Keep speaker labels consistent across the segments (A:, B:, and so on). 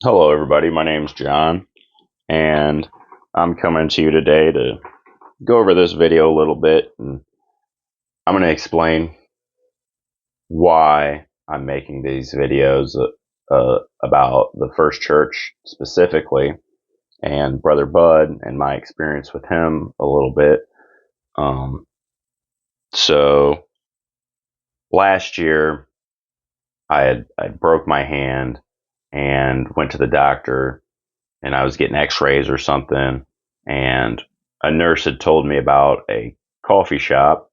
A: Hello, everybody. My name's John, and I'm coming to you today to go over this video a little bit. And I'm going to explain why I'm making these videos about the First Church specifically, and Brother Bud, and my experience with him a little bit. Um, so last year, I broke my hand and went to the doctor, and I was getting X-rays or something, and a nurse had told me about a coffee shop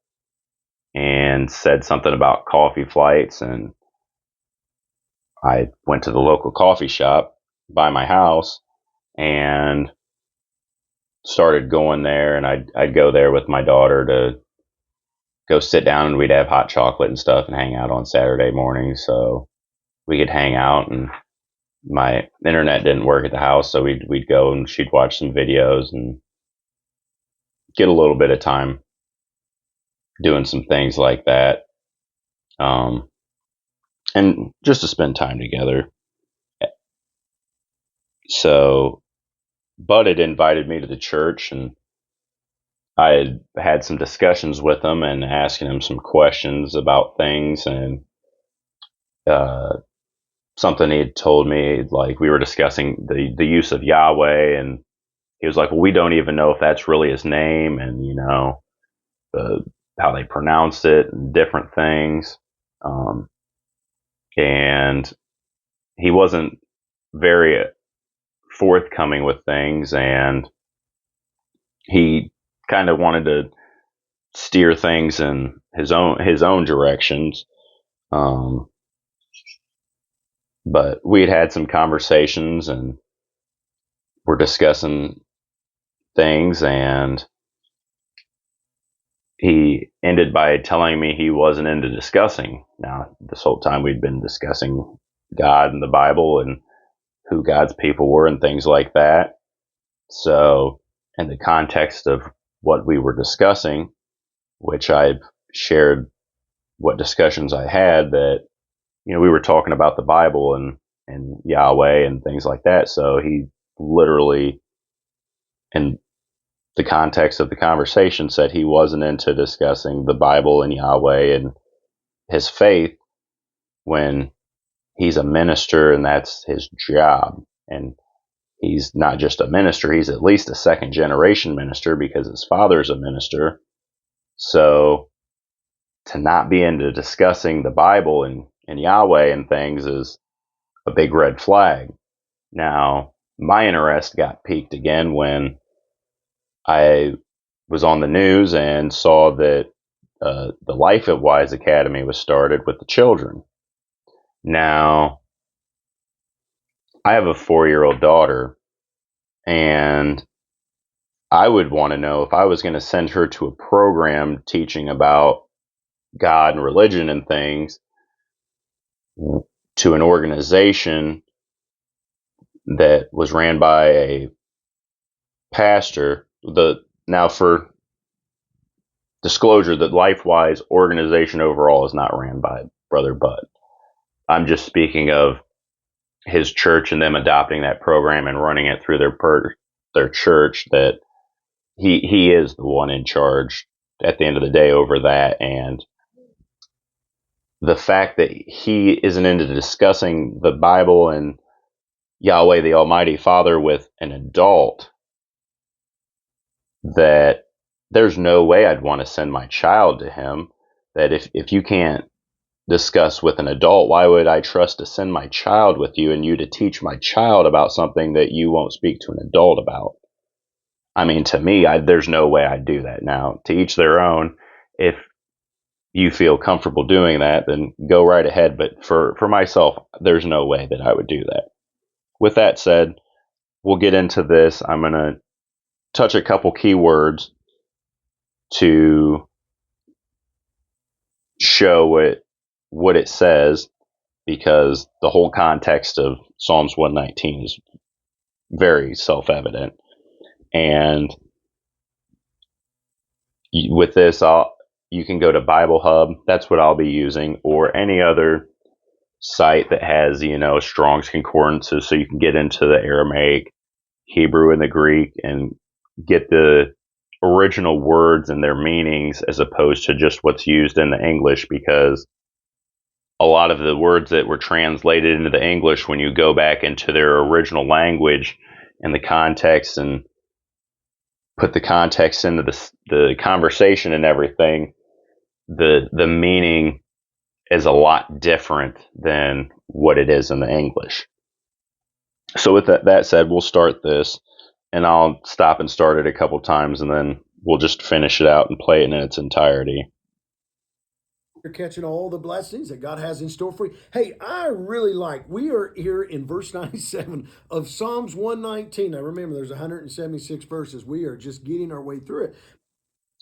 A: and said something about coffee flights, and I went to the local coffee shop by my house and started going there, and I'd go there with my daughter to go sit down, and we'd have hot chocolate and stuff and hang out on Saturday mornings, so we could hang out. And my internet didn't work at the house, so we'd go and she'd watch some videos and get a little bit of time doing some things like that, um, and just to spend time together. So Bud had invited me to the church, and I had some discussions with him and asking him some questions about things, and uh, something he had told me, like we were discussing the use of Yahweh, and he was like, "Well, we don't even know if that's really his name, and the how they pronounce it and different things." Um, and he wasn't very forthcoming with things, and he kind of wanted to steer things in his own directions. Um, but we had some conversations, and we're discussing things, and he ended by telling me he wasn't into discussing. Now, this whole time we'd been discussing God and the Bible and who God's people were and things like that. So, in the context of what we were discussing, which I've shared what discussions I had, that we were talking about the Bible and Yahweh and things like that. So he literally, in the context of the conversation, said he wasn't into discussing the Bible and Yahweh and his faith when he's a minister and that's his job. And he's not just a minister, he's at least a second generation minister because his father's a minister. So to not be into discussing the Bible and Yahweh and things is a big red flag. Now, my interest got piqued again when I was on the news and saw that the Life at Wise Academy was started with the children. Now, I have a 4-year-old daughter, and I would want to know if I was going to send her to a program teaching about God and religion and things to an organization that was ran by a pastor. Now, for disclosure, that LifeWise organization overall is not ran by Brother Bud. I'm just speaking of his church and them adopting that program and running it through their church. That he is the one in charge at the end of the day over that. And the fact that he isn't into discussing the Bible and Yahweh the Almighty Father with an adult, that there's no way I'd want to send my child to him. That if you can't discuss with an adult, why would I trust to send my child with you and you to teach my child about something that you won't speak to an adult about? I mean, to me, there's no way I'd do that. Now, to each their own. If you feel comfortable doing that, then go right ahead. But for myself, there's no way that I would do that. With that said, we'll get into this. I'm going to touch a couple key words to show what it says, because the whole context of Psalms 119 is very self-evident. And with this, you can go to Bible Hub. That's what I'll be using, or any other site that has, Strong's concordances, so you can get into the Aramaic, Hebrew, and the Greek and get the original words and their meanings as opposed to just what's used in the English, because a lot of the words that were translated into the English, when you go back into their original language and the context and put the context into the conversation and everything, the meaning is a lot different than what it is in the English. So with that said, we'll start this, and I'll stop and start it a couple times, and then we'll just finish it out and play it in its entirety.
B: You're catching all the blessings that God has in store for you. Hey, I really like, we are here in verse 97 of Psalms 119. Now remember, there's 176 verses. We are just getting our way through it.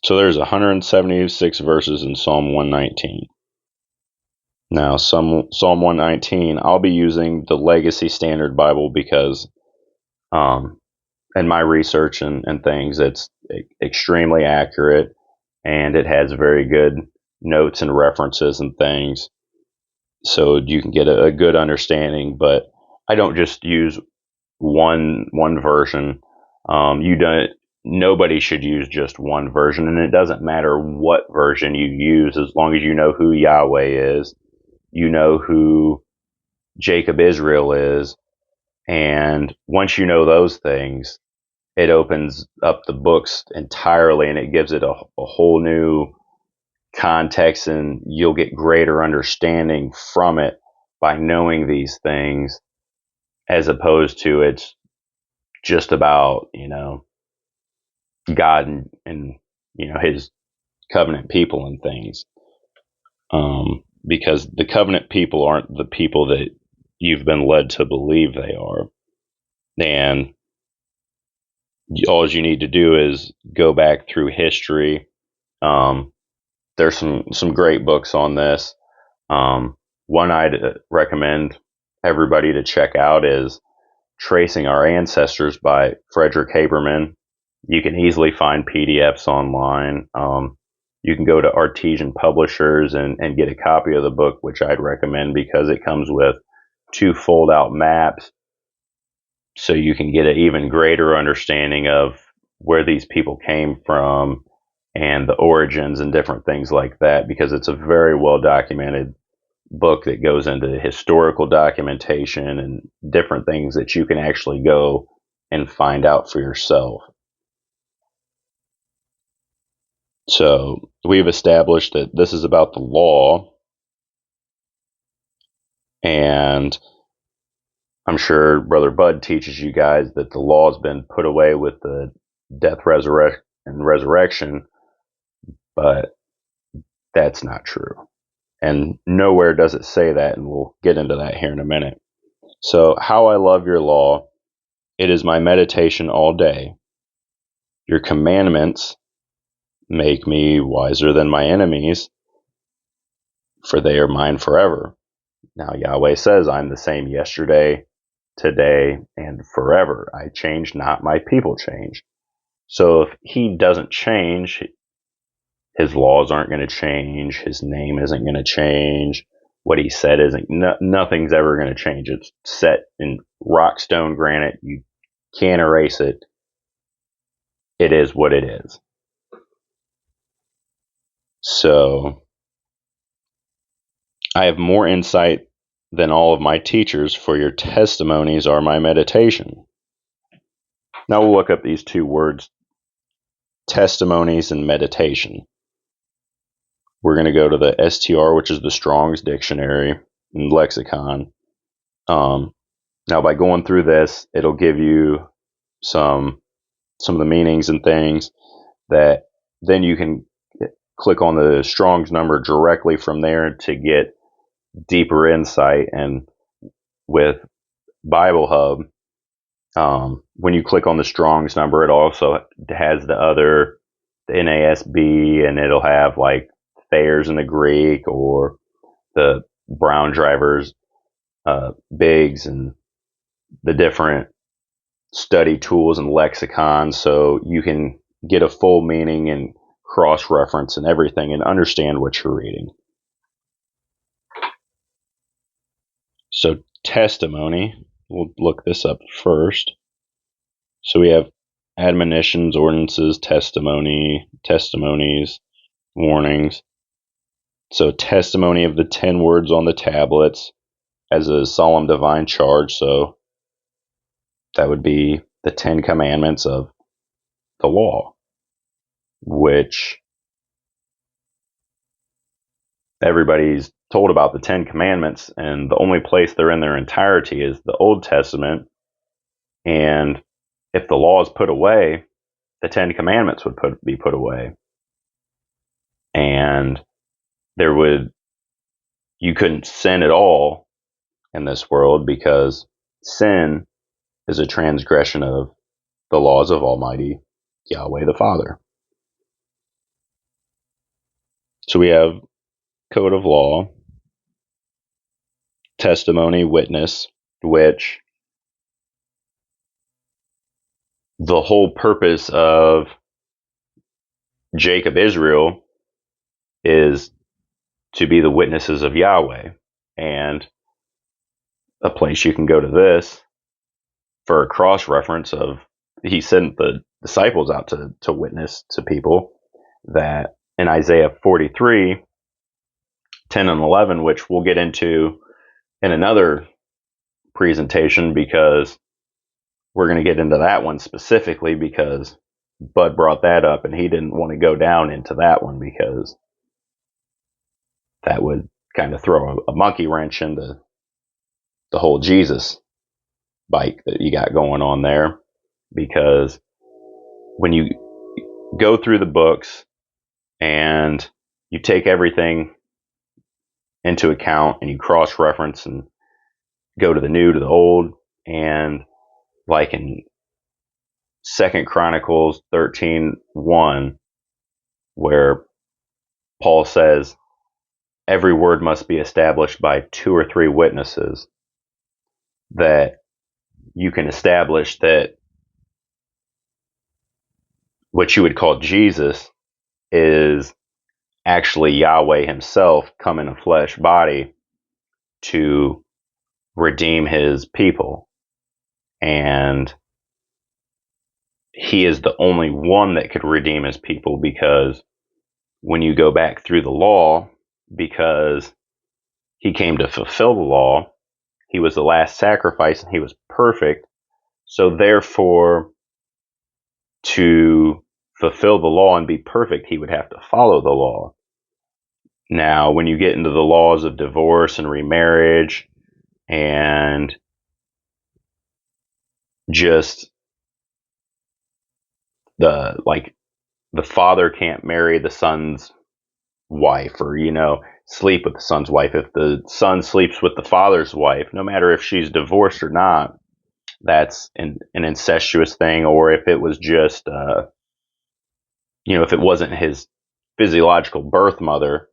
A: So there's 176 verses in Psalm 119. Now, Psalm 119, I'll be using the Legacy Standard Bible because, in my research and things, it's extremely accurate, and it has very good notes and references and things, so you can get a good understanding. But I don't just use one version. You don't. Nobody should use just one version, and it doesn't matter what version you use, as long as you know who Yahweh is, you know who Jacob Israel is, and once you know those things, it opens up the books entirely, and it gives it a whole new context, and you'll get greater understanding from it by knowing these things, as opposed to it's just about, God and his covenant people and things. Because the covenant people aren't the people that you've been led to believe they are. And all you need to do is go back through history. There's some great books on this. One I'd recommend everybody to check out is Tracing Our Ancestors by Frederick Haberman. You can easily find PDFs online. You can go to Artesian Publishers and get a copy of the book, which I'd recommend because it comes with 2 fold out maps, so you can get an even greater understanding of where these people came from and the origins and different things like that, because it's a very well documented book that goes into historical documentation and different things that you can actually go and find out for yourself. So we've established that this is about the law, and I'm sure Brother Bud teaches you guys that the law has been put away with the death, resurrection, but that's not true. And nowhere does it say that, and we'll get into that here in a minute. So, how I love your law, it is my meditation all day. Your commandments make me wiser than my enemies, for they are mine forever. Now, Yahweh says, I'm the same yesterday, today, and forever. I change not, my people change. So, if he doesn't change, his laws aren't going to change. His name isn't going to change. What he said isn't. Nothing's ever going to change. It's set in rock, stone, granite. You can't erase it. It is what it is. So I have more insight than all of my teachers, for your testimonies are my meditation. Now we'll look up these 2 words, testimonies and meditation. We're going to go to the STR, which is the Strong's Dictionary and Lexicon. Now, by going through this, it'll give you some of the meanings and things that then you can click on the Strong's number directly from there to get deeper insight. And with Bible Hub, when you click on the Strong's number, it also has the NASB, and it'll have like Thayer's in the Greek, or the Brown Drivers, Biggs, and the different study tools and lexicons, so you can get a full meaning and cross reference and everything and understand what you're reading. So testimony, we'll look this up first. So we have admonitions, ordinances, testimony, testimonies, warnings. So testimony of the 10 words on the tablets as a solemn divine charge. So that would be the 10 commandments of the law, which everybody's told about the 10 commandments, and the only place they're in their entirety is the Old Testament. And if the law is put away, the 10 commandments would be put away. And there would, you couldn't sin at all in this world, because sin is a transgression of the laws of Almighty Yahweh the Father. So we have code of law, testimony, witness, which the whole purpose of Jacob Israel is to be the witnesses of Yahweh. And a place you can go to this for a cross reference of, he sent the disciples out to witness to people, that in Isaiah 43, 10 and 11, which we'll get into in another presentation, because we're going to get into that one specifically, because Bud brought that up and he didn't want to go down into that one, because that would kind of throw a monkey wrench into the whole Jesus bike that you got going on there. Because when you go through the books and you take everything into account and you cross reference and go to the new to the old, and like in 2 Chronicles 13:1, where Paul says every word must be established by 2 or 3 witnesses, that you can establish that what you would call Jesus is actually Yahweh himself come in a flesh body to redeem his people. And he is the only one that could redeem his people, because when you go back through the law, because he came to fulfill the law, he was the last sacrifice and he was perfect. So therefore, to fulfill the law and be perfect, he would have to follow the law. Now, when you get into the laws of divorce and remarriage, and just the father can't marry the son's wife, or sleep with the son's wife. If the son sleeps with the father's wife, no matter if she's divorced or not, that's an incestuous thing. Or if it was just if it wasn't his physiological birth mother,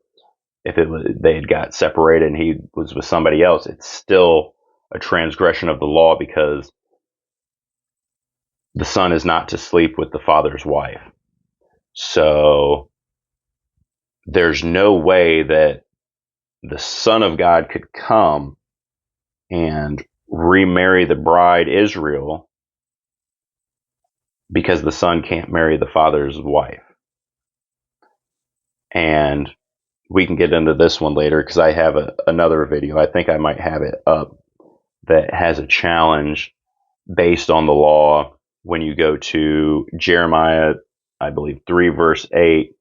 A: if it was, they had got separated and he was with somebody else, it's still a transgression of the law, because the son is not to sleep with the father's wife. So there's no way that the Son of God could come and remarry the bride Israel, because the son can't marry the father's wife. And we can get into this one later, because I have another video, I think I might have it up, that has a challenge based on the law. When you go to Jeremiah, I believe 3 verse 8,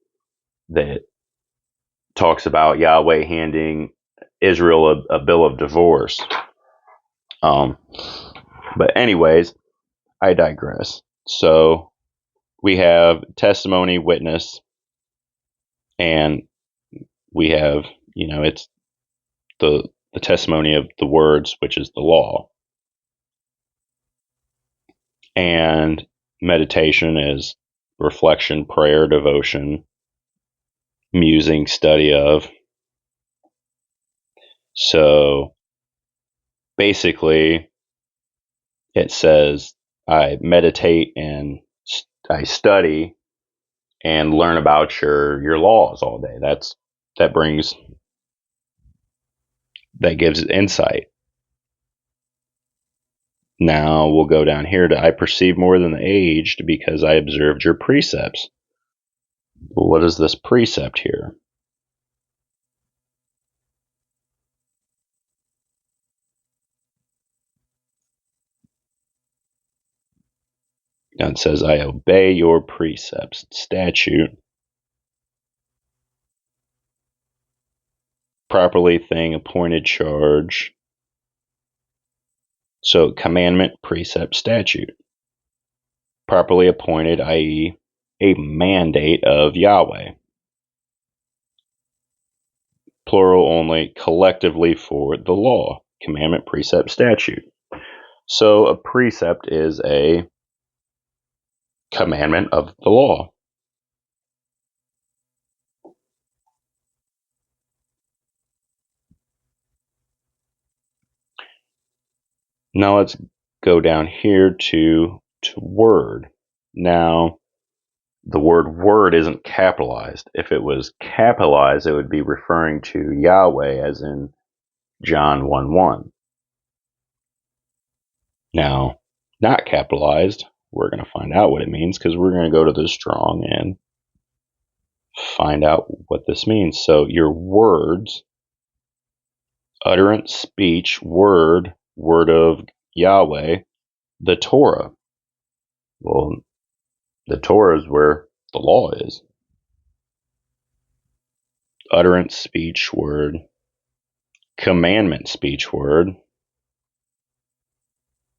A: that talks about Yahweh handing Israel a bill of divorce. But anyways, I digress. So we have testimony, witness, and we have, it's the testimony of the words, which is the law. And meditation is reflection, prayer, devotion, musing, study of. So basically, it says I meditate and I study and learn about your laws all day. That gives insight. Now we'll go down here to I perceive more than the aged because I observed your precepts. Well, what is this precept here? Now it says, I obey your precepts. Statute. Properly thing, appointed charge. So commandment, precept, statute. Properly appointed, i.e., a mandate of Yahweh. Plural only, collectively for the law. Commandment, precept, statute. So a precept is a commandment of the law. Now let's go down here to word. Now, the word isn't capitalized. If it was capitalized, it would be referring to Yahweh, as in John 1:1. Now, not capitalized, we're going to find out what it means because we're going to go to the Strong and find out what this means. So your words, utterance, speech, word of Yahweh, the Torah. Well, the Torah is where the law is. Utterance, speech, word. Commandment, speech, word.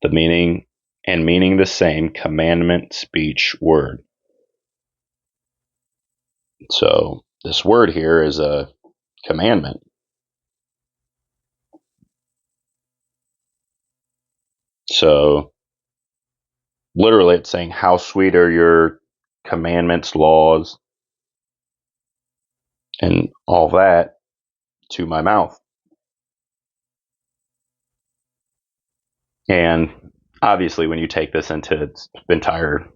A: The meaning the same, commandment, speech, word. So this word here is a commandment. So literally it's saying, how sweet are your commandments, laws, and all that to my mouth. And obviously, when you take this into its entire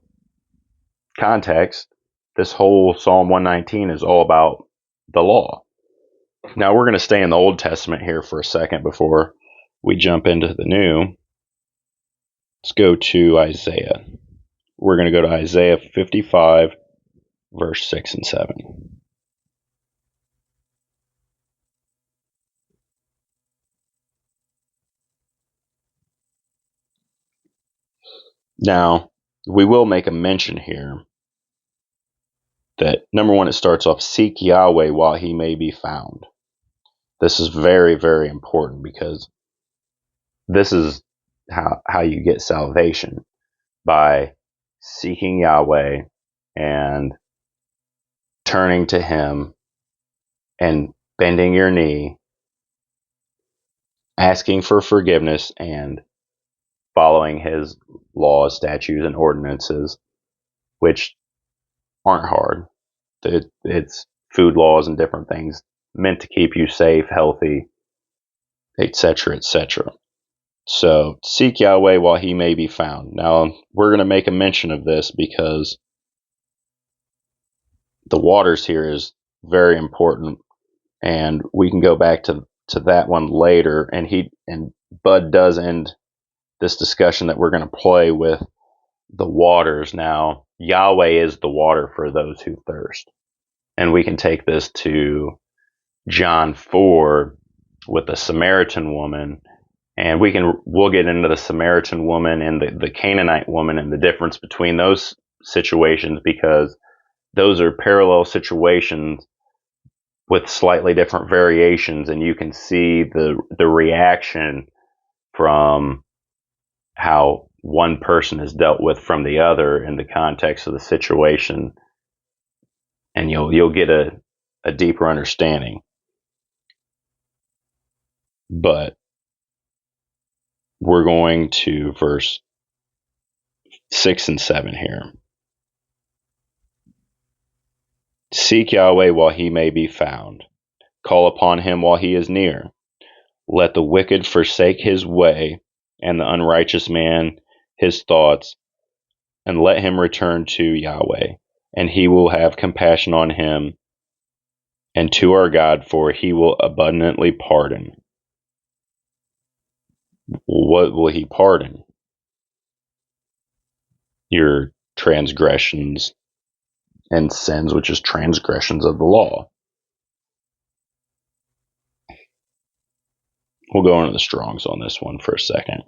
A: context, this whole Psalm 119 is all about the law. Now, we're going to stay in the Old Testament here for a second before we jump into the New. Let's go to Isaiah. We're going to go to Isaiah 55, verse 6 and 7. Now, we will make a mention here that, number one, it starts off, seek Yahweh while he may be found. This is very, very important because this is how you get salvation, by seeking Yahweh and turning to him and bending your knee, asking for forgiveness, and following his laws, statutes, and ordinances, which aren't hard. It's food laws and different things meant to keep you safe, healthy, etc., etc. So seek Yahweh while he may be found. Now, we're going to make a mention of this because the waters here is very important, and we can go back to that one later. And Bud does end this discussion that we're going to play with the waters. Now, Yahweh is the water for those who thirst. And we can take this to John 4 with the Samaritan woman, and we'll get into the Samaritan woman and the Canaanite woman and the difference between those situations, because those are parallel situations with slightly different variations, and you can see the reaction from how one person is dealt with from the other in the context of the situation, and you'll get a deeper understanding. But we're going to verse 6 and 7 here. Seek Yahweh while he may be found. Call upon him while he is near. Let the wicked forsake his way, and the unrighteous man his thoughts, and let him return to Yahweh, and he will have compassion on him, and to our God, for he will abundantly pardon. What will he pardon? your transgressions and sins, which is transgressions of the law. We'll go into the Strongs on this one for a second.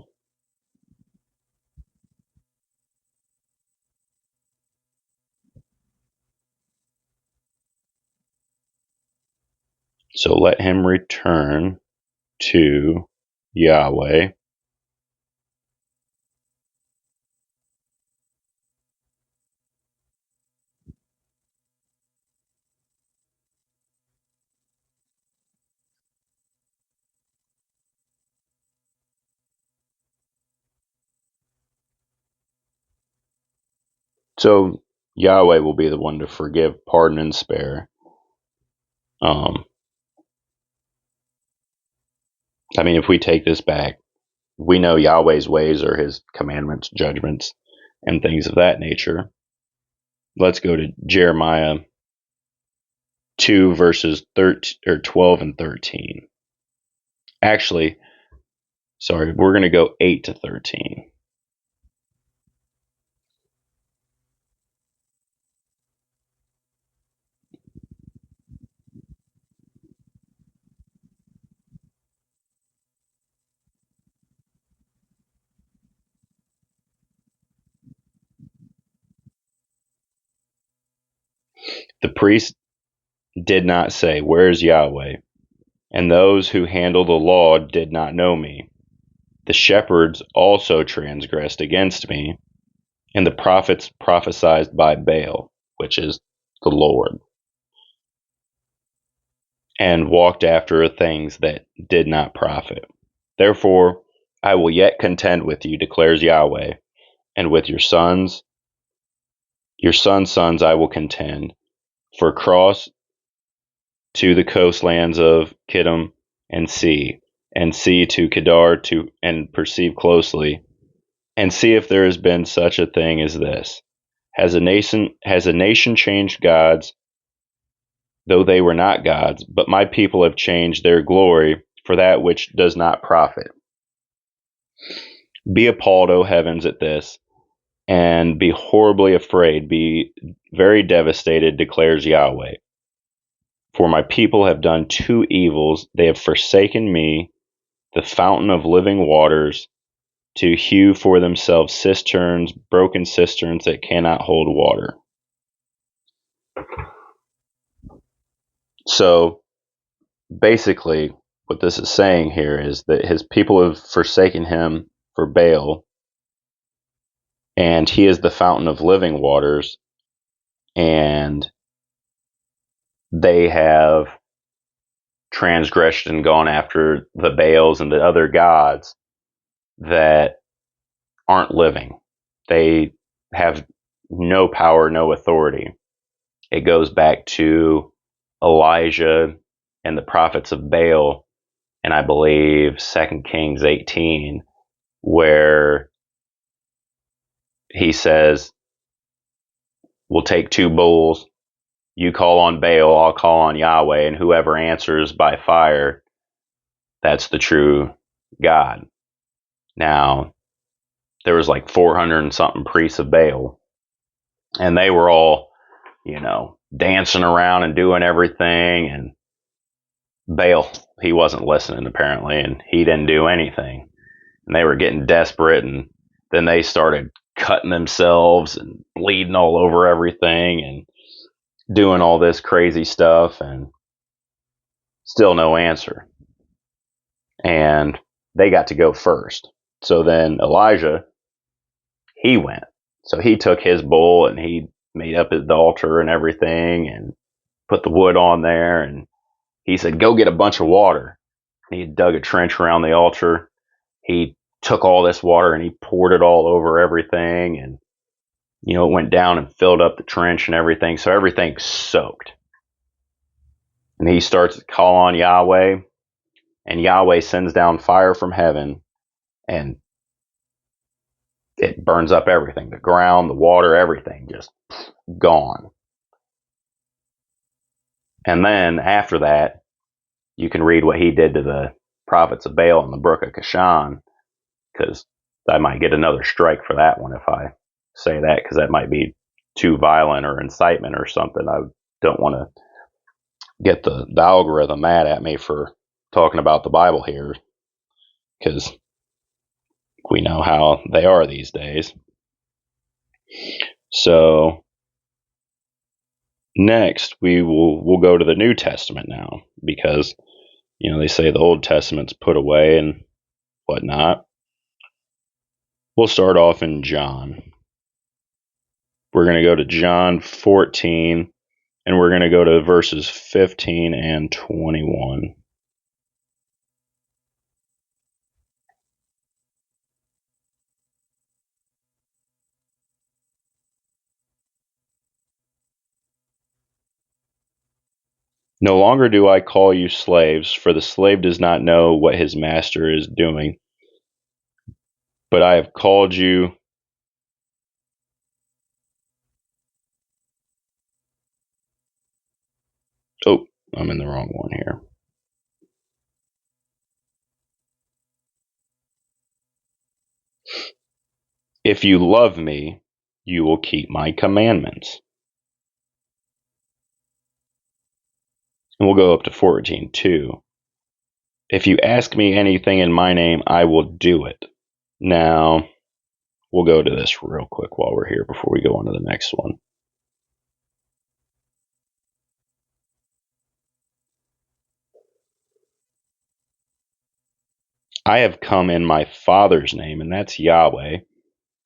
A: So let him return to Yahweh. So Yahweh will be the one to forgive, pardon, and spare. I mean, if we take this back, we know Yahweh's ways are his commandments, judgments, and things of that nature. Let's go to Jeremiah 2, verses 12 and 13. Actually, sorry, we're going to go 8 to 13. The priest did not say, "Where is Yahweh?" And those who handle the law did not know me. The shepherds also transgressed against me, and the prophets prophesied by Baal, which is the Lord, and walked after things that did not profit. Therefore, I will yet contend with you, declares Yahweh, and with your sons' sons I will contend. For cross to the coastlands of Kittim and see to Kedar to and perceive closely, and see if there has been such a thing as this. Has a nation changed gods, though they were not gods? But my people have changed their glory for that which does not profit. Be appalled, O heavens, at this, and be horribly afraid. Be very devastated, declares Yahweh. For my people have done two evils. They have forsaken me, the fountain of living waters, to hew for themselves cisterns, broken cisterns that cannot hold water. So basically, what this is saying here is that his people have forsaken him for Baal, and he is the fountain of living waters, and they have transgressed and gone after the Baals and the other gods that aren't living. They have no power, no authority. It goes back to Elijah and the prophets of Baal, and I believe 2 Kings 18, where he says, we'll take two bulls. You call on Baal, I'll call on Yahweh, and whoever answers by fire, that's the true God. Now, there was like 400 and something priests of Baal, and they were all, dancing around and doing everything. And Baal, he wasn't listening apparently, and he didn't do anything. And they were getting desperate, and then they started cutting themselves and bleeding all over everything and doing all this crazy stuff, and still no answer. And they got to go first. So then Elijah, he went. So he took his bull and he made up the altar and everything and put the wood on there. And he said, go get a bunch of water. And he dug a trench around the altar. He took all this water and he poured it all over everything. And, it went down and filled up the trench and everything. So everything's soaked. And he starts to call on Yahweh. And Yahweh sends down fire from heaven. And it burns up everything, the ground, the water, everything just gone. And then after that, you can read what he did to the prophets of Baal in the brook of Kishon, because I might get another strike for that one if I say that because that might be too violent or incitement or something. I don't want to get the algorithm mad at me for talking about the Bible here because we know how they are these days. So next we'll go to the New Testament now because they say the Old Testament's put away and whatnot. We'll start off in John. We're going to go to John 14 and we're going to go to verses 15 and 21. No longer do I call you slaves, for the slave does not know what his master is doing. But I have called you. Oh, I'm in the wrong one here. If you love me, you will keep my commandments. And we'll go up to 14 too. If you ask me anything in my name, I will do it. Now, we'll go to this real quick while we're here before we go on to the next one. I have come in my Father's name, and that's Yahweh,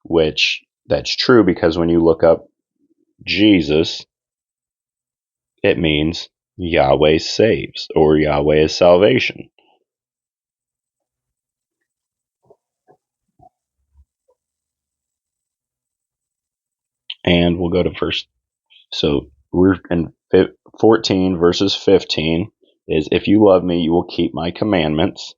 A: which that's true because when you look up Jesus, it means Yahweh saves or Yahweh is salvation. And we'll go to verse. So we're in 14 verses 15 is if you love me, you will keep my commandments.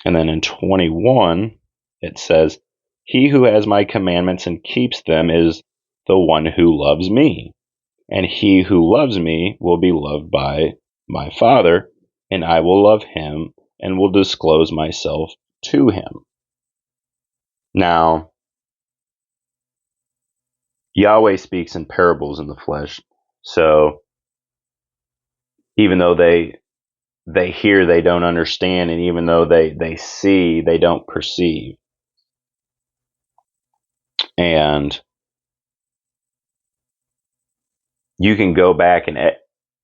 A: And then in 21, it says, he who has my commandments and keeps them is the one who loves me. And he who loves me will be loved by my Father, and I will love him and will disclose myself to him. Now, Yahweh speaks in parables in the flesh. So even though they hear, they don't understand, and even though they see, they don't perceive. And you can go back and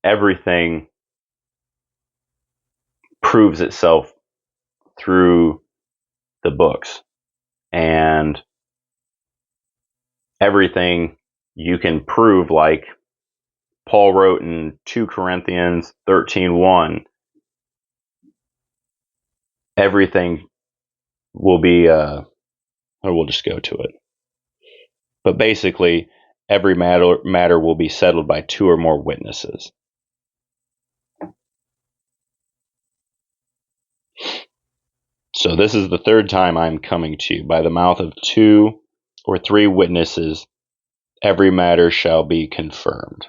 A: everything proves itself through the books. And everything you can prove, like Paul wrote in 2 Corinthians 13:1, everything will be, or we'll just go to it. But basically, every matter will be settled by 2 or more witnesses. So this is the third time I'm coming to you. By the mouth of 2 or 3 witnesses, every matter shall be confirmed.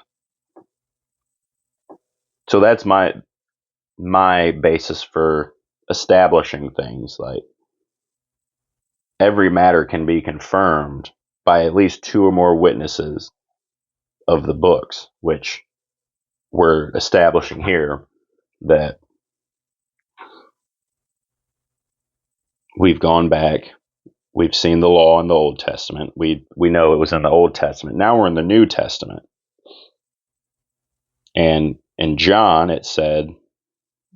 A: So that's my basis for establishing things. Like every matter can be confirmed by at least 2 or more witnesses of the books, which we're establishing here that we've gone back. We've seen the law in the Old Testament. We know it was in the Old Testament. Now we're in the New Testament. And in John, it said,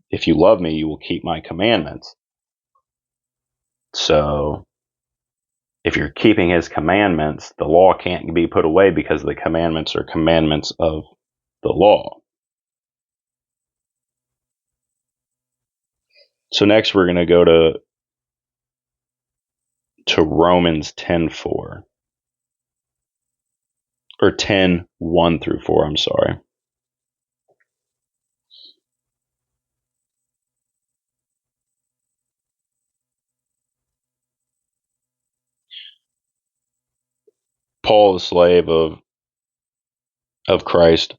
A: if you love me, you will keep my commandments. So if you're keeping his commandments, the law can't be put away because the commandments are commandments of the law. So next we're going to go to Romans 10:4. Or 10:1 through 4, I'm sorry. Paul, the slave of Christ,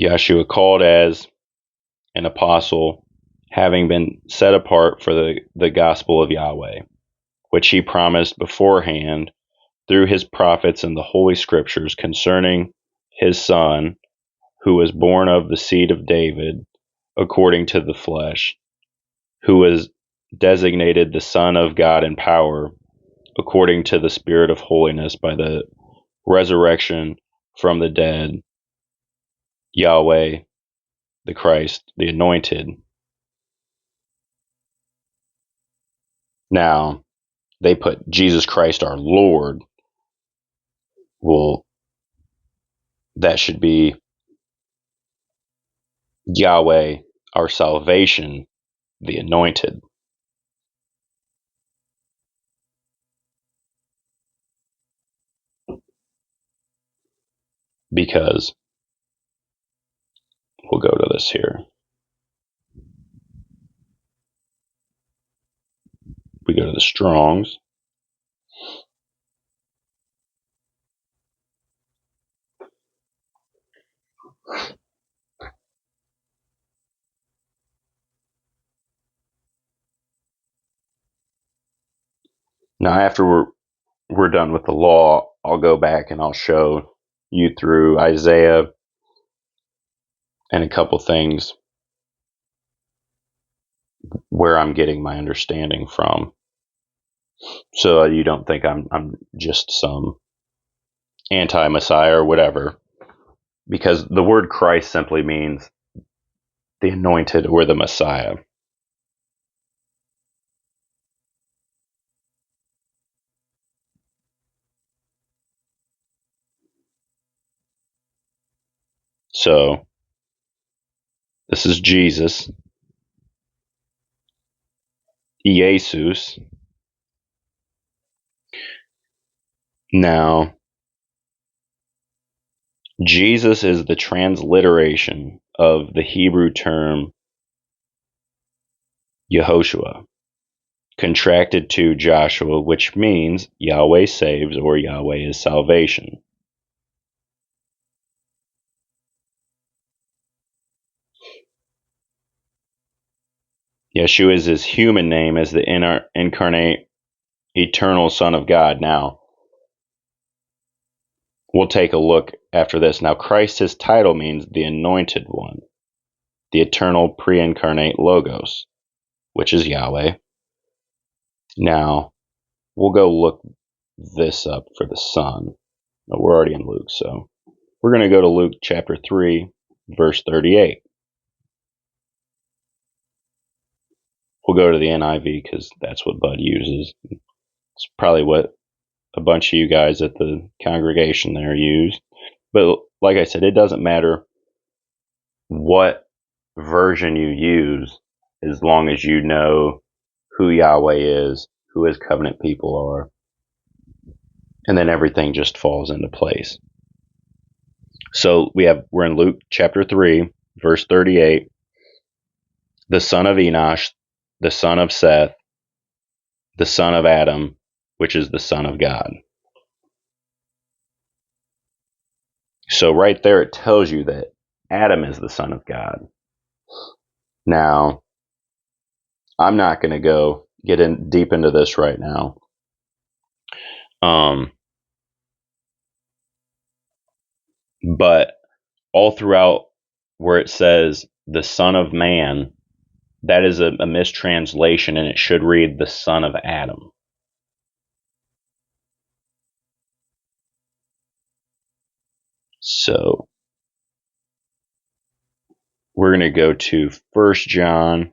A: Yeshua, called as an apostle, having been set apart for the gospel of Yahweh. which he promised beforehand through his prophets in the Holy Scriptures concerning his Son, who was born of the seed of David, according to the flesh, who was designated the Son of God in power, according to the Spirit of holiness, by the resurrection from the dead, Yahweh, the Christ, the Anointed. Now, they put Jesus Christ our Lord. Well, that should be Yahweh our salvation, the Anointed. Because we'll go to this here. We go to the Strongs. Now, after we're done with the law, I'll go back and I'll show you through Isaiah and a couple things where I'm getting my understanding from, so you don't think I'm just some anti-Messiah or whatever. Because the word Christ simply means the anointed or the Messiah. So this is Jesus, Jesus. Now, Jesus is the transliteration of the Hebrew term Yehoshua, contracted to Joshua, which means Yahweh saves or Yahweh is salvation. Yeshua is his human name as the incarnate eternal Son of God. Now, we'll take a look after this. Now, Christ, his title means the anointed one, the eternal pre-incarnate Logos, which is Yahweh. Now, we'll go look this up for the Son. No, we're already in Luke, so we're going to go to Luke chapter 3, verse 38. We'll go to the NIV because that's what Bud uses. It's probably what a bunch of you guys at the congregation there use. But like I said, it doesn't matter what version you use as long as you know who Yahweh is, who his covenant people are, and then everything just falls into place. So we're in Luke chapter 3, verse 38. The son of Enosh, the son of Seth, the son of Adam, which is the son of God. So right there it tells you that Adam is the son of God. Now, I'm not going to get in deep into this right now. But all throughout where it says the son of man, that is a mistranslation, and it should read the son of Adam. So we're going to go to 1 John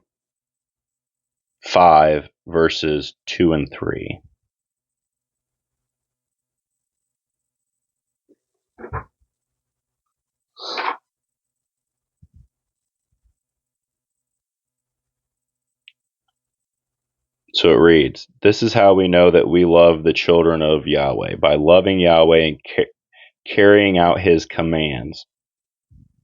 A: 5, verses 2 and 3. So it reads, "This is how we know that we love the children of Yahweh, by loving Yahweh and carrying out his commands.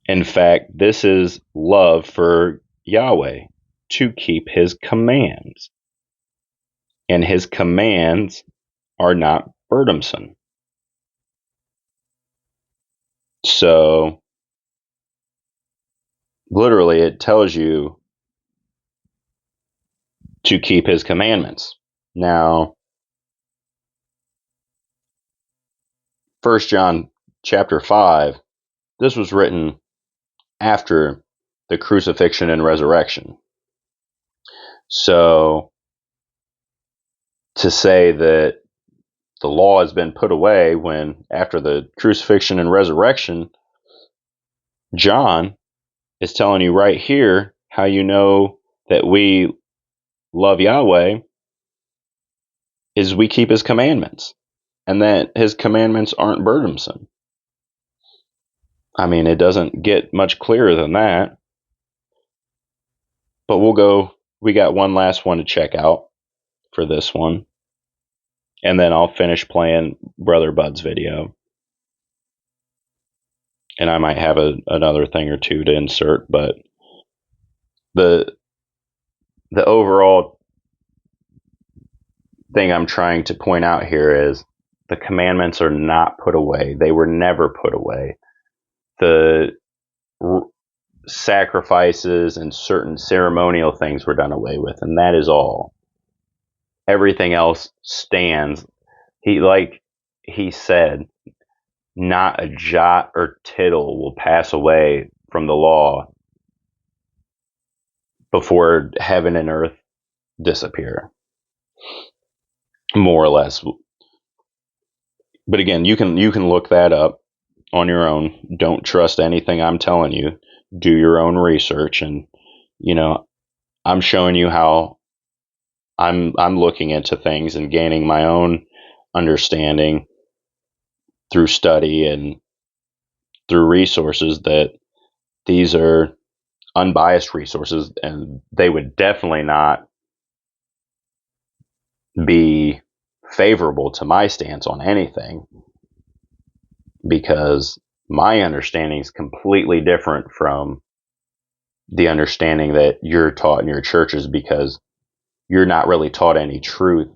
A: In fact, this is love for Yahweh, to keep his commands. And his commands are not burdensome." So literally it tells you to keep his commandments. Now, First John chapter 5, this was written after the crucifixion and resurrection. So to say that the law has been put away when after the crucifixion and resurrection, John is telling you right here how you know that we love Yahweh is we keep his commandments, and that his commandments aren't burdensome. I mean, it doesn't get much clearer than that. But we got one last one to check out for this one. And then I'll finish playing Brother Bud's video. And I might have another thing or two to insert, but the overall thing I'm trying to point out here is the commandments are not put away. They were never put away. The sacrifices and certain ceremonial things were done away with, and that is all. Everything else stands. He said, not a jot or tittle will pass away from the law before heaven and earth disappear, more or less. But again, you can look that up on your own. Don't trust anything I'm telling you. Do your own research, and I'm showing you how I'm looking into things and gaining my own understanding through study and through resources, that these are unbiased resources, and they would definitely not be favorable to my stance on anything, because my understanding is completely different from the understanding that you're taught in your churches, because you're not really taught any truth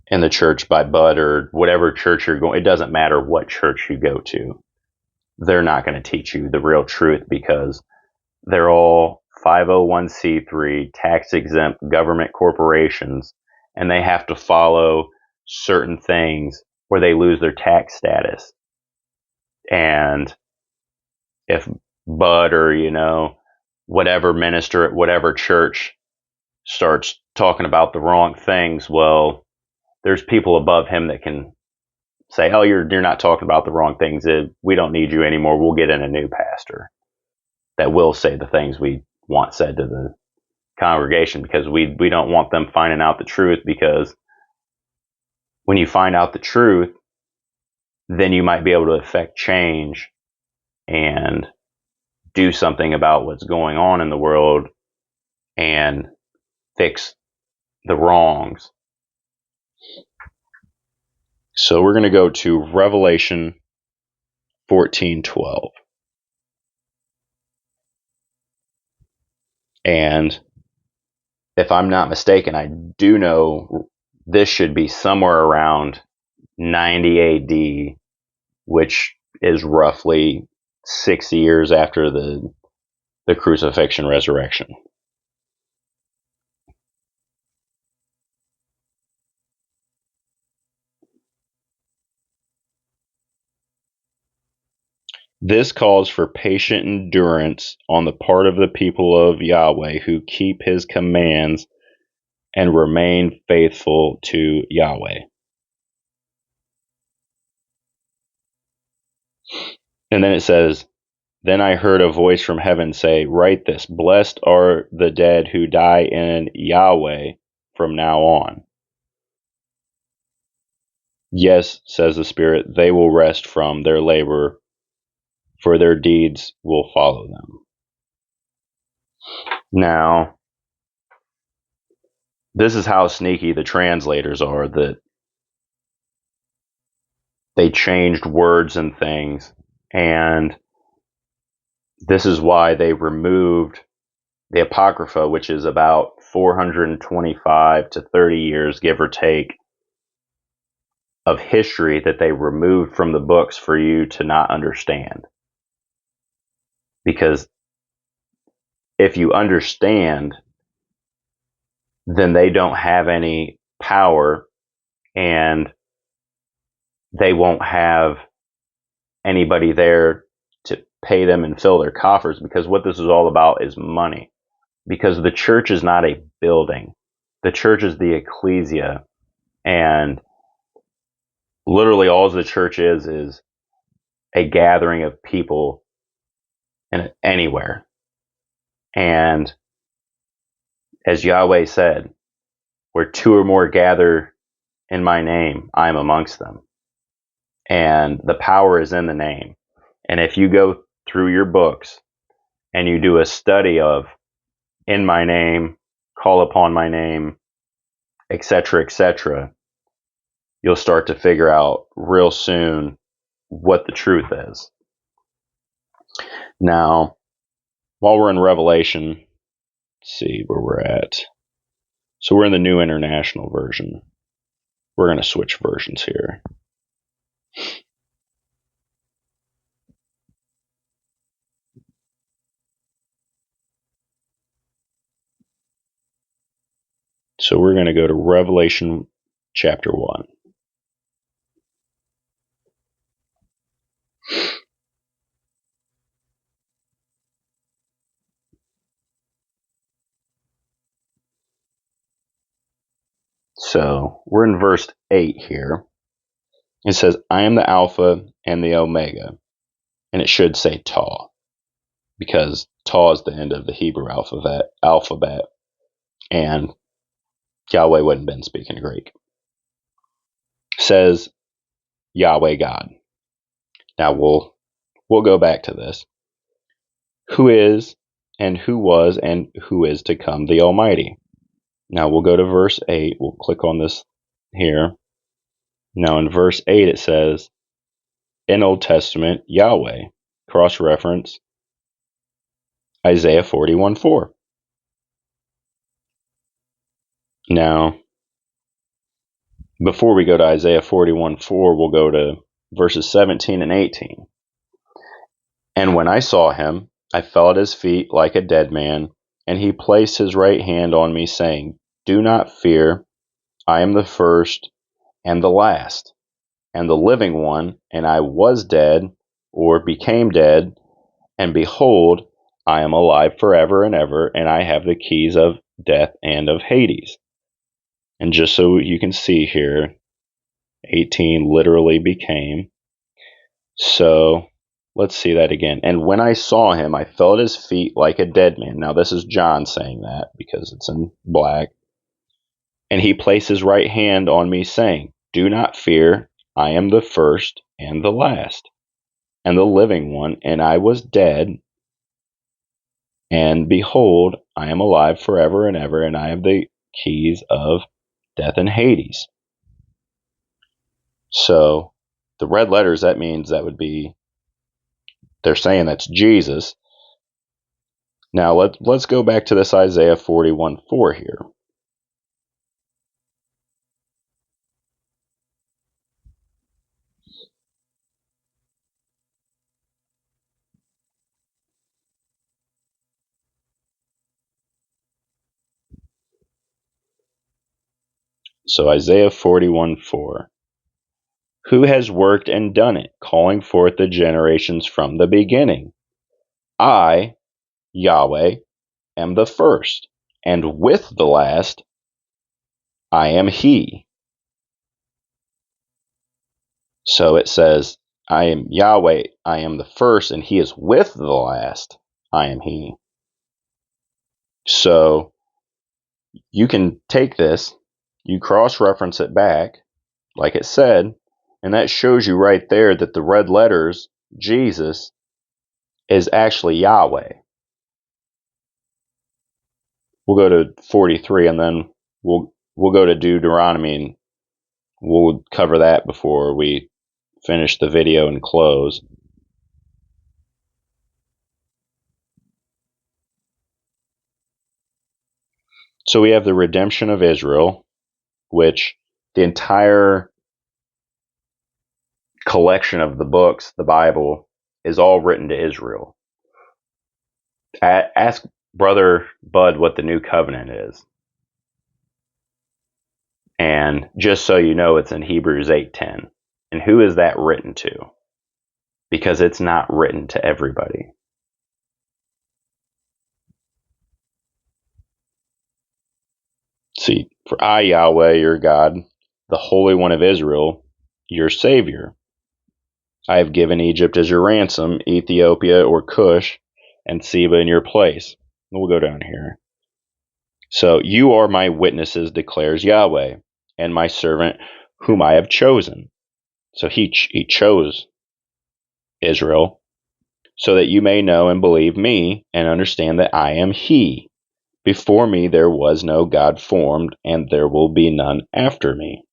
A: in the church by Bud or whatever church you're going. It doesn't matter what church you go to. They're not going to teach you the real truth, because they're all 501c3 tax exempt government corporations, and they have to follow certain things where they lose their tax status. And if Bud or, whatever minister at whatever church starts talking about the wrong things, well, there's people above him that can say, "Oh, you're not talking about the wrong things. We don't need you anymore. We'll get in a new pastor that will say the things we want said to the congregation," because we don't want them finding out the truth, because when you find out the truth, then you might be able to affect change and do something about what's going on in the world and fix the wrongs. So we're going to go to Revelation 14:12. And if I'm not mistaken, I do know this should be somewhere around 90 AD, which is roughly 6 years after the crucifixion resurrection. This calls for patient endurance on the part of the people of Yahweh who keep his commands and remain faithful to Yahweh. And then it says, "Then I heard a voice from heaven say, 'Write this, blessed are the dead who die in Yahweh from now on.' Yes, says the Spirit, they will rest from their labor, for their deeds will follow them." Now, this is how sneaky the translators are, that they changed words and things. And this is why they removed the Apocrypha, which is about 425 to 30 years, give or take, of history that they removed from the books for you to not understand. Because if you understand, then they don't have any power, and they won't have anybody there to pay them and fill their coffers, because what this is all about is money. Because the church is not a building. The church is the ecclesia, and literally all the church is a gathering of people in anywhere. And as Yahweh said, where two or more gather in my name, I am amongst them. And the power is in the name. And if you go through your books and you do a study of in my name, call upon my name, etc., you'll start to figure out real soon what the truth is. Now, while we're in Revelation, let's see where we're at. So we're in the New International Version. We're going to switch versions here. So we're going to go to Revelation chapter 1. So we're in verse 8 here. It says, I am the Alpha and the Omega. And it should say Ta, because Ta is the end of the Hebrew alphabet, and Yahweh wouldn't have been speaking Greek. Says Yahweh God. Now we'll go back to this. Who is and who was and who is to come, the Almighty. Now we'll go to verse 8. We'll click on this here. Now in verse 8 it says, in Old Testament, Yahweh. Cross-reference Isaiah 41:4. Now, before we go to Isaiah 41:4, we'll go to verses 17 and 18. And when I saw him, I fell at his feet like a dead man, and he placed his right hand on me, saying, do not fear, I am the first and the last, and the living one, and I was dead, or became dead, and behold, I am alive forever and ever, and I have the keys of death and of Hades. And just so you can see here, 18 literally became. So let's see that again. And when I saw him, I fell at his feet like a dead man. Now this is John saying that because it's in black. And he placed his right hand on me, saying, do not fear, I am the first and the last, and the living one, and I was dead, and behold, I am alive forever and ever, and I have the keys of death and Hades. So the red letters, that means that would be, they're saying that's Jesus. Now let's go back to this Isaiah 41:4 here. So Isaiah 41:4. Who has worked and done it, calling forth the generations from the beginning? I, Yahweh, am the first, and with the last, I am He. So it says, I am Yahweh, I am the first, and He is with the last, I am He. So you can take this, you cross-reference it back, like it said, and that shows you right there that the red letters, Jesus, is actually Yahweh. We'll go to 43, and then we'll go to Deuteronomy, and we'll cover that before we finish the video and close. So we have the redemption of Israel, which the entire collection of the books, the Bible, is all written to Israel. Ask Brother Bud what the new covenant is. And just so you know, it's in Hebrews 8:10. And who is that written to? Because it's not written to everybody. See, for I, Yahweh, your God, the Holy One of Israel, your Savior, I have given Egypt as your ransom, Ethiopia or Cush, and Seba in your place. We'll go down here. So you are my witnesses, declares Yahweh, and my servant whom I have chosen. So he chose Israel, so that you may know and believe me, and understand that I am he. Before me there was no God formed, and there will be none after me.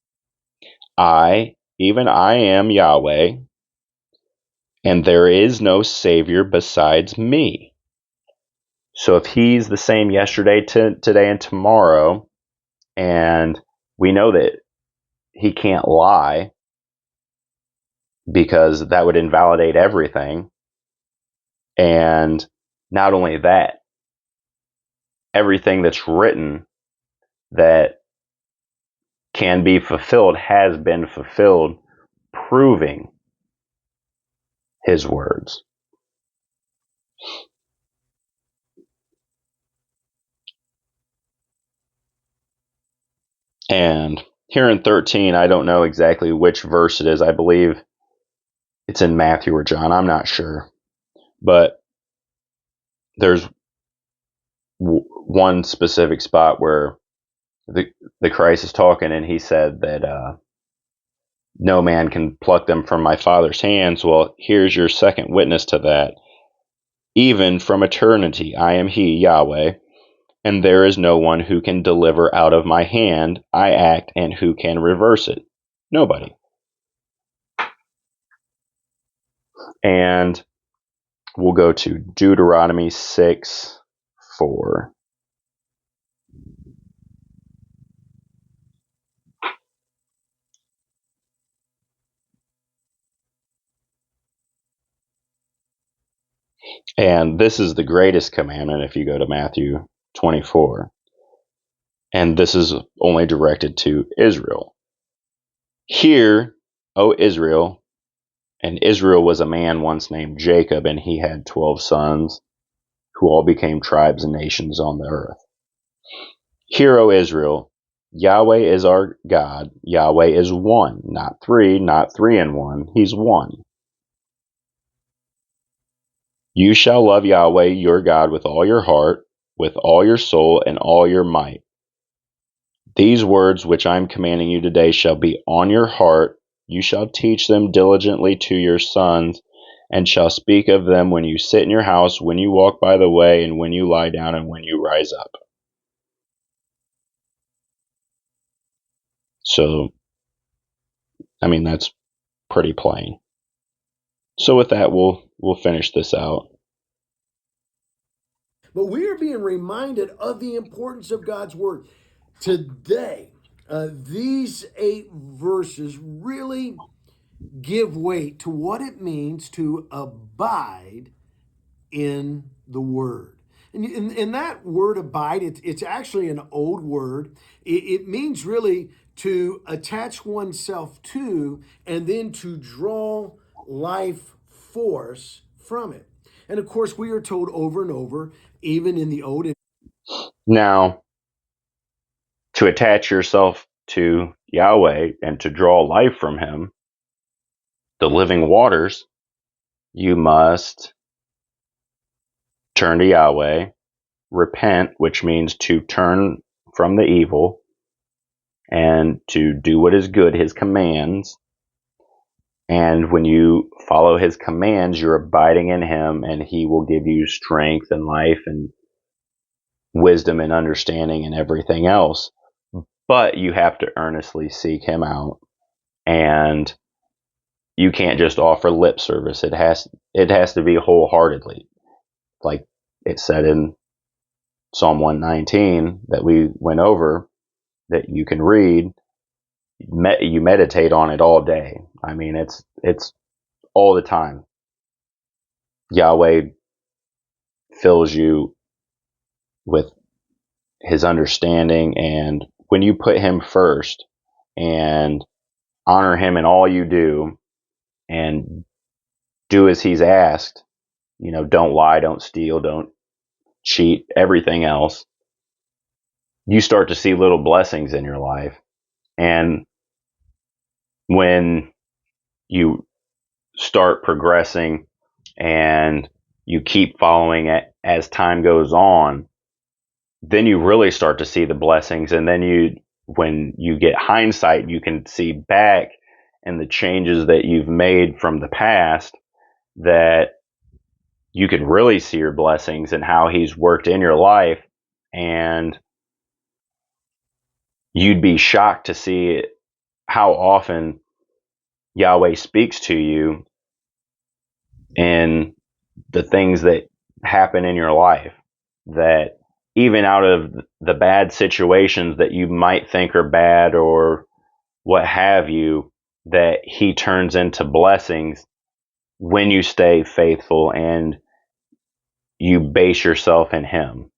A: Even I am Yahweh, and there is no Savior besides me. So if he's the same yesterday, today, and tomorrow, and we know that he can't lie because that would invalidate everything. And not only that, everything that's written that can be fulfilled has been fulfilled, proving his words. And here in 13, I don't know exactly which verse it is. I believe it's in Matthew or John. I'm not sure. But there's one specific spot where the Christ is talking, and he said that no man can pluck them from my Father's hands. Well, here's your second witness to that. Even from eternity, I am he, Yahweh, and there is no one who can deliver out of my hand. I act, and who can reverse it? Nobody. And we'll go to Deuteronomy 6:4. And this is the greatest commandment if you go to Matthew 24. And this is only directed to Israel. Hear, O Israel, and Israel was a man once named Jacob, and he had 12 sons, who all became tribes and nations on the earth. Hear, O Israel, Yahweh is our God. Yahweh is one, not three in one. He's one. You shall love Yahweh your God with all your heart, with all your soul, and all your might. These words which I am commanding you today shall be on your heart. You shall teach them diligently to your sons, and shall speak of them when you sit in your house, when you walk by the way, and when you lie down, and when you rise up. So, I mean, that's pretty plain. So with that, we'll finish this out.
B: But we are being reminded of the importance of God's word. Today, these 8 verses really give weight to what it means to abide in the word. And that word abide, it's actually an old word. It means really to attach oneself to and then to draw life force from it. And of course, we are told over and over, even in the Old.
A: Now, to attach yourself to Yahweh and to draw life from him, the living waters, you must turn to Yahweh, repent, which means to turn from the evil and to do what is good, his commands. And when you follow his commands, you're abiding in him, and he will give you strength and life and wisdom and understanding and everything else. But you have to earnestly seek him out, and you can't just offer lip service. It has to be wholeheartedly, like it said in Psalm 119 that we went over, that you can read. You meditate on it all day. I mean, it's all the time. Yahweh fills you with his understanding, and when you put him first and honor him in all you do and do as he's asked, don't lie, don't steal, don't cheat, everything else, you start to see little blessings in your life. And when you start progressing and you keep following it as time goes on, then you really start to see the blessings. And then when you get hindsight, you can see back and the changes that you've made from the past, that you can really see your blessings and how he's worked in your life. And you'd be shocked to see how often Yahweh speaks to you in the things that happen in your life, that even out of the bad situations that you might think are bad or what have you, that he turns into blessings when you stay faithful and you base yourself in him.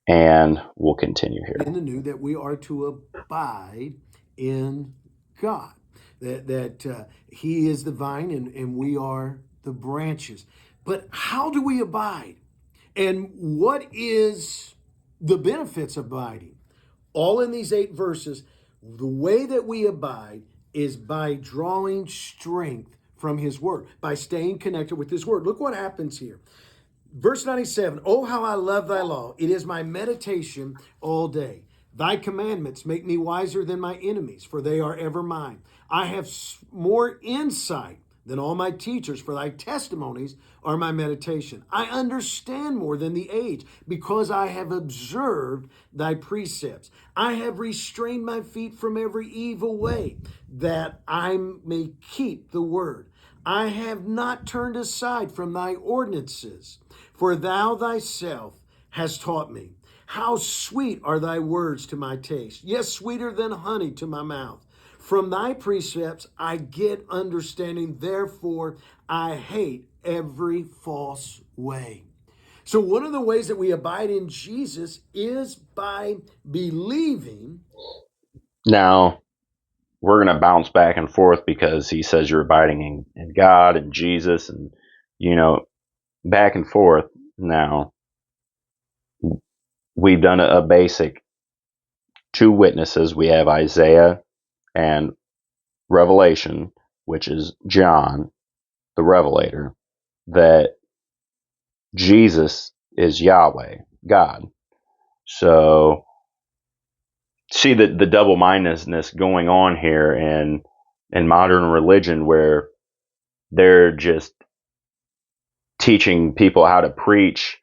A: And we'll continue
B: In
A: here.
B: the new, that we are to abide in God, that he is the vine and we are the branches. But how do we abide? And what is the benefits of abiding? All in these 8 verses, the way that we abide is by drawing strength from his word, by staying connected with his word. Look what happens here. Verse 97, oh, how I love thy law. It is my meditation all day. Thy commandments make me wiser than my enemies, for they are ever mine. I have more insight than all my teachers, for thy testimonies are my meditation. I understand more than the age, because I have observed thy precepts. I have restrained my feet from every evil way, that I may keep the word. I have not turned aside from thy ordinances, for thou thyself hast taught me. How sweet are thy words to my taste, yes, sweeter than honey to my mouth. From thy precepts I get understanding, therefore I hate every false way. So, one of the ways that we abide in Jesus is by believing.
A: Now, we're going to bounce back and forth because he says you're abiding in God and Jesus and, back and forth. Now, we've done a basic 2 witnesses. We have Isaiah and Revelation, which is John, the Revelator, that Jesus is Yahweh, God. So, see the double mindedness going on here in modern religion, where they're just teaching people how to preach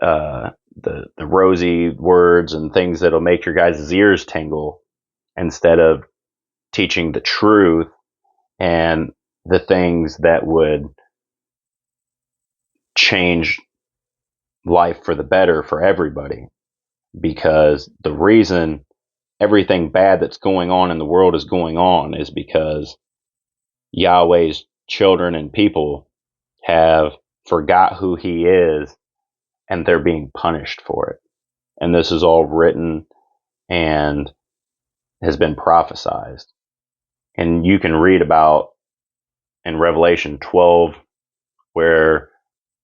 A: the rosy words and things that'll make your guys' ears tingle, instead of teaching the truth and the things that would change life for the better for everybody. Because the reason everything bad that's going on in the world is going on is because Yahweh's children and people have forgot who he is, and they're being punished for it. And this is all written and has been prophesized. And you can read about in Revelation 12 where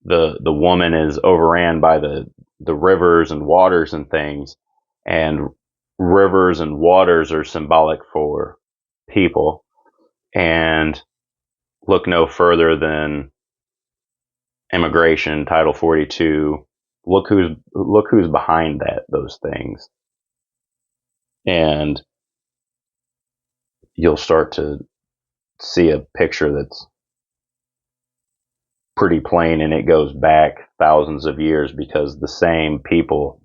A: the woman is overran by the rivers and waters and things, and rivers and waters are symbolic for people. And look no further than immigration, Title 42. Look who's behind those things, and you'll start to see a picture that's pretty plain, and it goes back thousands of years, because the same people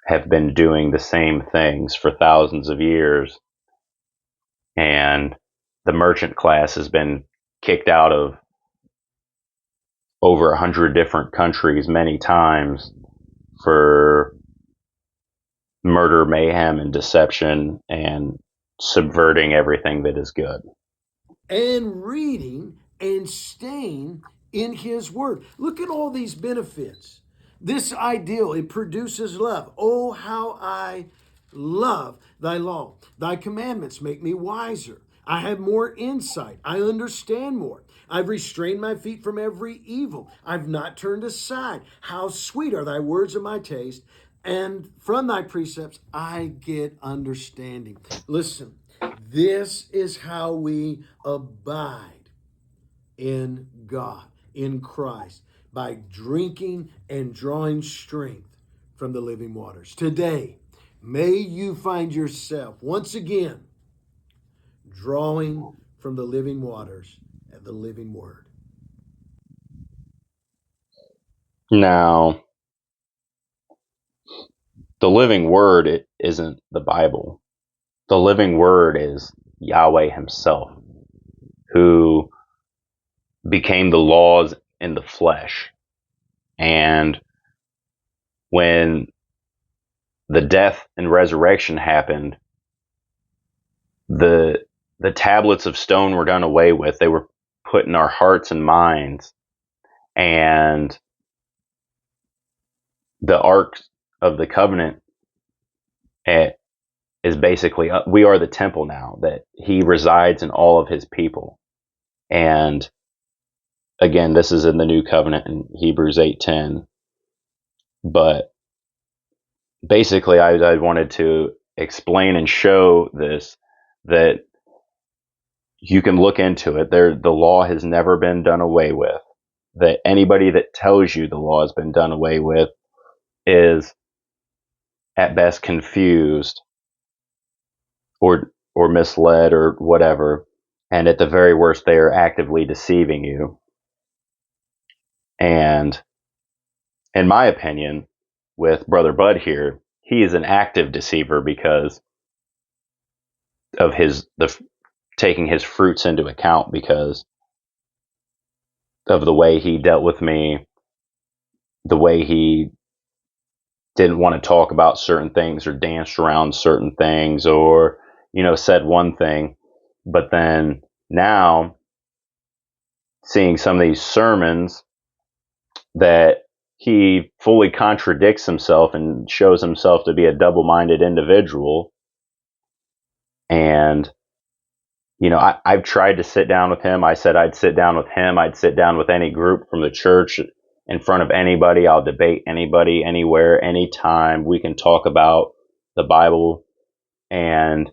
A: have been doing the same things for thousands of years, and the merchant class has been kicked out of over 100 different countries many times for murder, mayhem, and deception, and subverting everything that is good.
B: And reading and staying in his word. Look at all these benefits. This ideal, it produces love. Oh, how I love thy law. Thy commandments make me wiser. I have more insight. I understand more. I've restrained my feet from every evil. I've not turned aside. How sweet are thy words in my taste. And from thy precepts I get understanding. Listen, this is how we abide in God, in Christ, by drinking and drawing strength from the living waters. Today, may you find yourself once again drawing from the living waters and the living word.
A: Now, the living word isn't the Bible. The living word is Yahweh himself, who became the laws in the flesh. And when the death and resurrection happened, the the tablets of stone were done away with. They were put in our hearts and minds, and the ark of the covenant is basically we are the temple now, that he resides in all of his people. And again, this is in the new covenant in Hebrews 8:10. But basically, I wanted to explain and show this, that you can look into it. The law has never been done away with. That anybody that tells you the law has been done away with is at best confused or misled or whatever, and at the very worst, they are actively deceiving you. And in my opinion, with Brother Bud here, he is an active deceiver because of taking his fruits into account, because of the way he dealt with me, the way he didn't want to talk about certain things or danced around certain things, or said one thing, but then now seeing some of these sermons that he fully contradicts himself and shows himself to be a double-minded individual. And I've tried to sit down with him. I said I'd sit down with him. I'd sit down with any group from the church in front of anybody. I'll debate anybody, anywhere, anytime. We can talk about the Bible and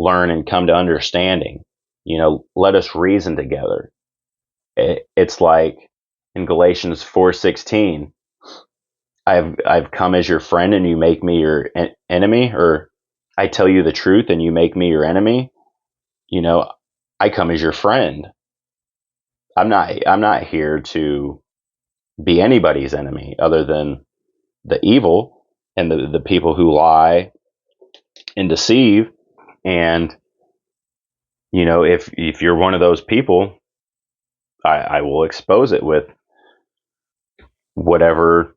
A: learn and come to understanding. Let us reason together. It's like in Galatians 4:16, I've come as your friend and you make me your enemy, or I tell you the truth and you make me your enemy. I come as your friend. I'm not here to be anybody's enemy other than the evil and the people who lie and deceive. And if you're one of those people, I will expose it with whatever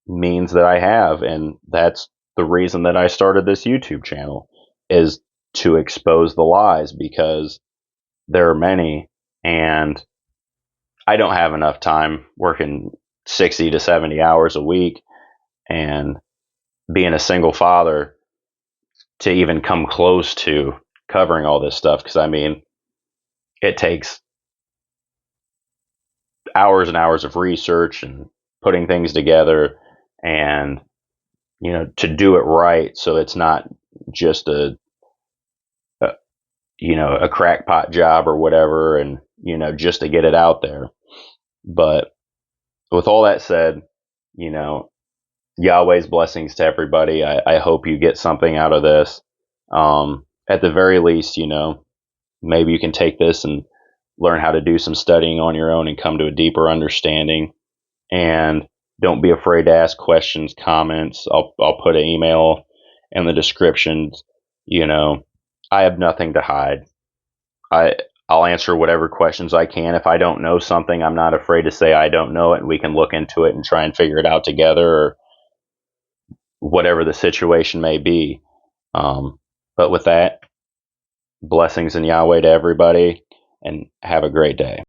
A: means that I have. And that's the reason that I started this YouTube channel, is to expose the lies, because there are many, and I don't have enough time working 60 to 70 hours a week and being a single father to even come close to covering all this stuff. Because it takes hours and hours of research and putting things together, and to do it right, so it's not just a a crackpot job or whatever, and just to get it out there. But with all that said, you know Yahweh's blessings to everybody. I hope you get something out of this. At the very least, maybe you can take this and learn how to do some studying on your own and come to a deeper understanding. And don't be afraid to ask questions, comments. I'll put an email in the descriptions. I have nothing to hide. I I'll answer whatever questions I can. If I don't know something, I'm not afraid to say I don't know it, and we can look into it and try and figure it out together, or whatever the situation may be. But with that, blessings in Yahweh to everybody, and have a great day.